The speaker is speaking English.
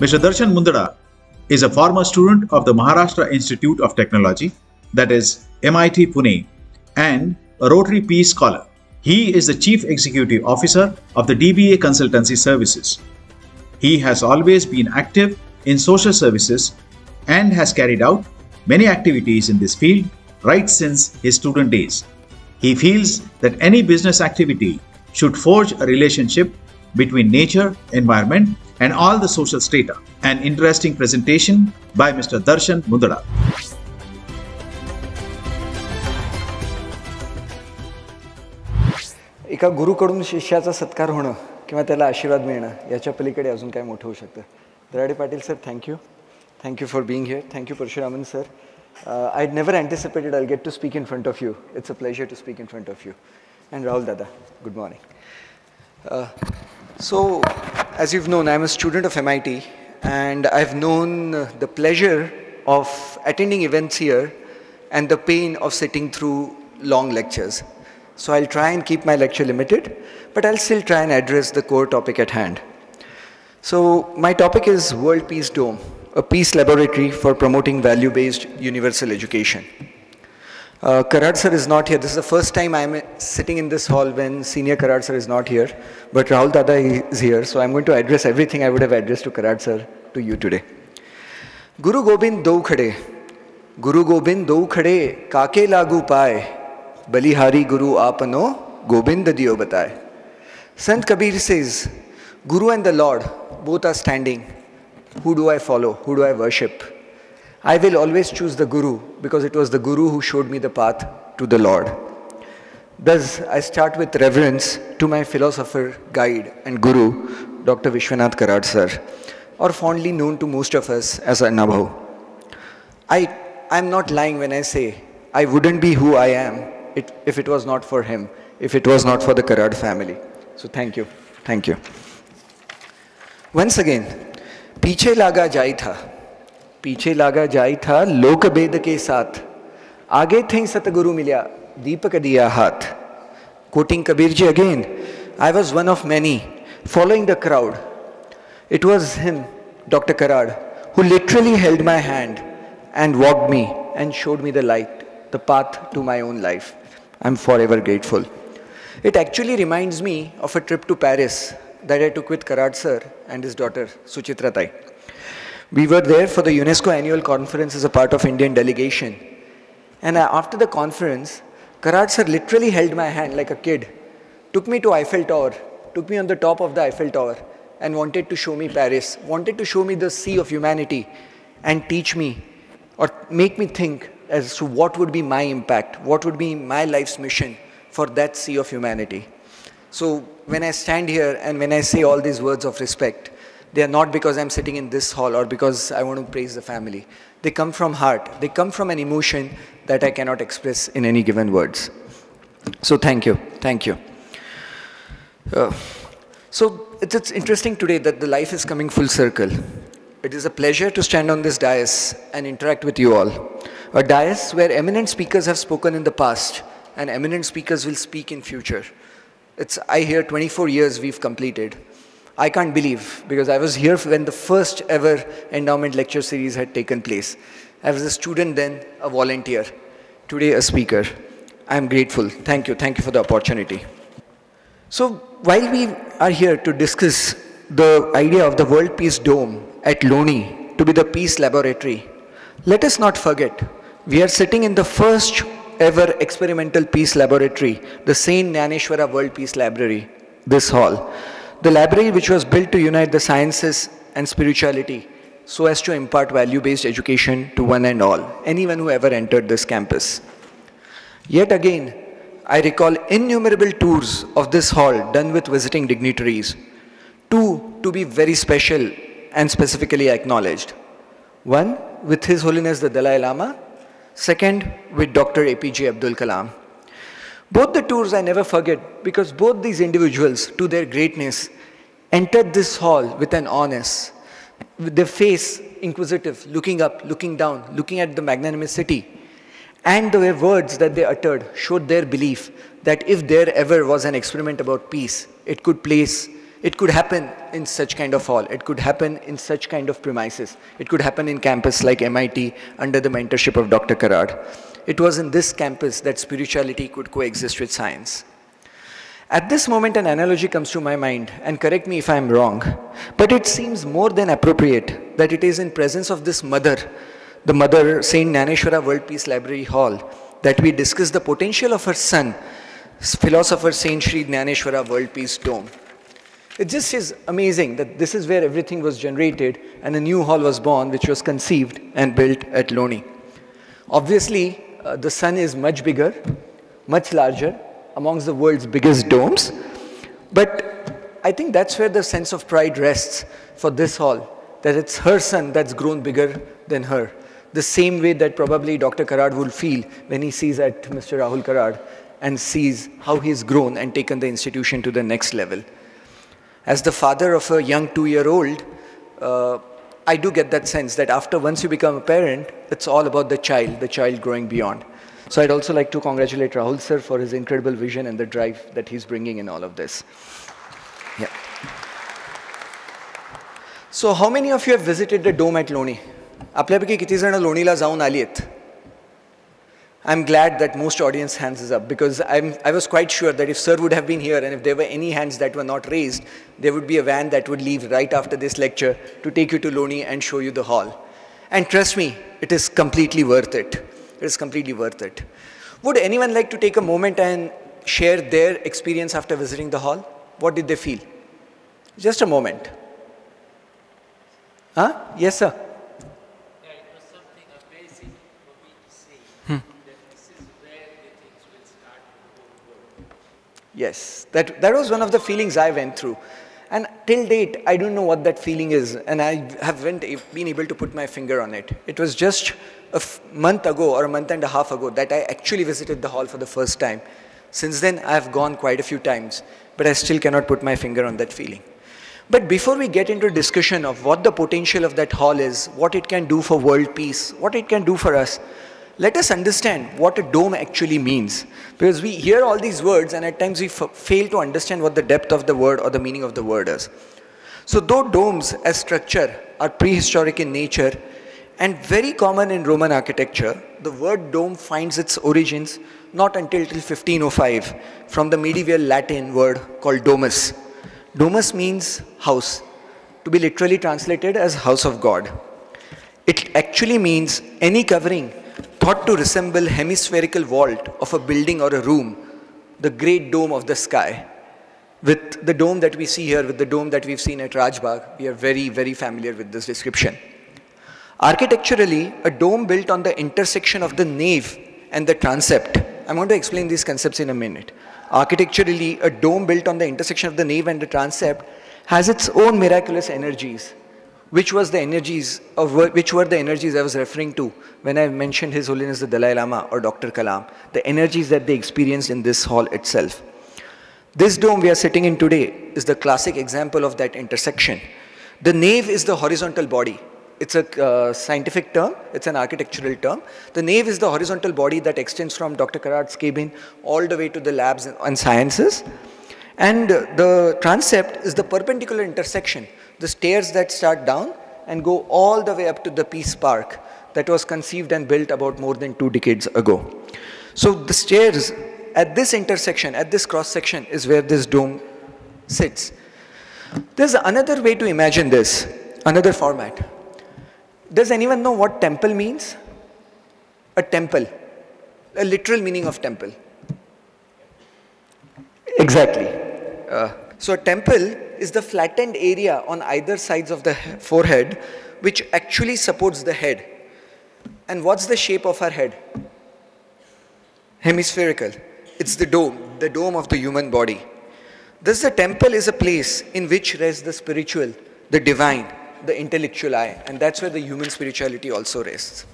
Mr. Darshan Mundada is a former student of the Maharashtra Institute of Technology, that is MIT Pune, and a Rotary Peace Scholar. He is the Chief Executive Officer of the DBA Consultancy Services. He has always been active in social services and has carried out many activities in this field right since his student days. He feels that any business activity should forge a relationship between nature, environment, and all the social strata. An interesting presentation by Mr. Darshan Mundada. एका गुरुकडून शिष्याचा सत्कार होणं किंवा त्याला आशीर्वाद मिळणं याच्या पलीकडे अजून काय मोठं होऊ शकतं. Darade Patil sir, thank you for being here. Thank you Parasuraman sir. I had never anticipated I'll get to speak in front of you. It's a pleasure to speak in front of you. And Rahul Dada, good morning. So, as you've known, I'm a student of MIT, and I've known the pleasure of attending events here and the pain of sitting through long lectures. So I'll try and keep my lecture limited, but I'll still try and address the core topic at hand. So my topic is World Peace Dome, a peace laboratory for promoting value-based universal education. Karad sir is not here. This is the first time I'm sitting in this hall when senior Karad sir is not here, but Rahul Dada is here, so I'm going to address everything I would have addressed to Karad sir to you today. Guru Gobind dou khade, kaake lagu paye, Balihari Guru apano, Gobind diyo bataye. Sant Kabir says, Guru and the Lord, both are standing. Who do I follow? Who do I worship? I will always choose the Guru because it was the Guru who showed me the path to the Lord. Thus, I start with reverence to my philosopher, guide and Guru, Dr. Vishwanath Karad sir, or fondly known to most of us as Annabhau. I'm not lying when I say I wouldn't be who I am if it was not for him, if it was not for the Karad family. So thank you. Once again, पीछे लागा जाई था लोक भेद के साथ आगे थे सतगुरु मिल्या दीपक दिया हाथ. Quoting Kabir ji again, I was one of many following the crowd. It was him, Dr. Karad, who literally held my hand and walked me and showed me the light, the path to my own life. I'm forever grateful. It actually reminds me of a trip to Paris that I took with Karad sir and his daughter Suchitra Tai. We were there for the UNESCO annual conference as a part of Indian delegation. And after the conference, Karad sir literally held my hand like a kid, took me to Eiffel Tower, took me on the top of the Eiffel Tower and wanted to show me Paris, wanted to show me the sea of humanity and teach me or make me think as to what would be my impact, what would be my life's mission for that sea of humanity. So when I stand here and when I say all these words of respect, they are not because I'm sitting in this hall or because I want to praise the family. They come from heart. They come from an emotion that I cannot express in any given words. So thank you. So it's interesting today that the life is coming full circle. It is a pleasure to stand on this dais and interact with you all. A dais where eminent speakers have spoken in the past and eminent speakers will speak in future. I hear 24 years we've completed. I can't believe, because I was here when the first ever endowment lecture series had taken place. I was a student then, a volunteer. Today, a speaker. I'm grateful. Thank you for the opportunity. So, while we are here to discuss the idea of the World Peace Dome at Loni to be the peace laboratory, let us not forget, we are sitting in the first ever experimental peace laboratory, the Saint Nyaneshwara World Peace Library, this hall. The library which was built to unite the sciences and spirituality so as to impart value-based education to one and all, anyone who ever entered this campus. Yet again, I recall innumerable tours of this hall done with visiting dignitaries, two to be very special and specifically acknowledged. One with His Holiness the Dalai Lama, second with Dr. APJ Abdul Kalam. Both the tours I never forget because both these individuals, to their greatness, entered this hall with an honest, with their face inquisitive, looking up, looking down, looking at the magnanimous city. And the words that they uttered showed their belief that if there ever was an experiment about peace, it could place It could happen in such kind of hall. It could happen in such kind of premises. It could happen in campus like MIT under the mentorship of Dr. Karad. It was in this campus that spirituality could coexist with science. At this moment, an analogy comes to my mind, and correct me if I'm wrong, but it seems more than appropriate that it is in presence of this mother, the mother Saint Naneshwara World Peace Library Hall, that we discuss the potential of her son, philosopher Saint Shri Naneshwara World Peace Dome. It just is amazing that this is where everything was generated and a new hall was born, which was conceived and built at Loni. Obviously, the sun is much bigger, much larger, amongst the world's biggest domes. But I think that's where the sense of pride rests for this hall, that it's her son that's grown bigger than her. The same way that probably Dr. Karad will feel when he sees at Mr. Rahul Karad and sees how he's grown and taken the institution to the next level. As the father of a young 2-year-old, I do get that sense that once you become a parent, it's all about the child growing beyond. So I'd also like to congratulate Rahul sir for his incredible vision and the drive that he's bringing in all of this. Yeah. So how many of you have visited the dome at Loni? आपल्यापैकी किती जण लोणीला जाऊन आलीत? I'm glad that most audience hands is up, because I was quite sure that if sir would have been here and if there were any hands that were not raised, there would be a van that would leave right after this lecture to take you to Loni and show you the hall. And trust me, it is completely worth it. It is completely worth it. Would anyone like to take a moment and share their experience after visiting the hall? What did they feel? Just a moment. Huh? Yes, sir. Yes, that was one of the feelings I went through. And till date, I don't know what that feeling is, and I haven't been able to put my finger on it. It was just a month ago or a month and a half ago that I actually visited the hall for the first time. Since then, I have gone quite a few times, but I still cannot put my finger on that feeling. But before we get into discussion of what the potential of that hall is, what it can do for world peace, what it can do for us, let us understand what a dome actually means. Because we hear all these words and at times we fail to understand what the depth of the word or the meaning of the word is. So though domes as structure are prehistoric in nature and very common in Roman architecture, the word dome finds its origins not until 1505 from the medieval Latin word called domus. Domus means house, to be literally translated as house of God. It actually means any covering thought to resemble hemispherical vault of a building or a room, the great dome of the sky. With the dome that we see here, with the dome that we've seen at Rajbagh, we are very, very familiar with this description. Architecturally, a dome built on the intersection of the nave and the transept. I'm going to explain these concepts in a minute. Architecturally, a dome built on the intersection of the nave and the transept has its own miraculous energies. Which were the energies I was referring to when I mentioned His Holiness the Dalai Lama or Dr. Kalam, the energies that they experienced in this hall itself. This dome we are sitting in today is the classic example of that intersection. The nave is the horizontal body. It's a scientific term, it's an architectural term. The nave is the horizontal body that extends from Dr. Karad's cabin all the way to the labs and sciences. And the transept is the perpendicular intersection, the stairs that start down and go all the way up to the Peace Park that was conceived and built about more than 2 decades ago. So the stairs at this intersection, at this cross section is where this dome sits. There's another way to imagine this, another format. Does anyone know what temple means? A temple, a literal meaning of temple. Exactly. So a temple is the flattened area on either sides of the forehead which actually supports the head. And what's the shape of our head? Hemispherical. It's the dome of the human body. Thus the temple is a place in which rests the spiritual, the divine, the intellectual eye, and that's where the human spirituality also rests.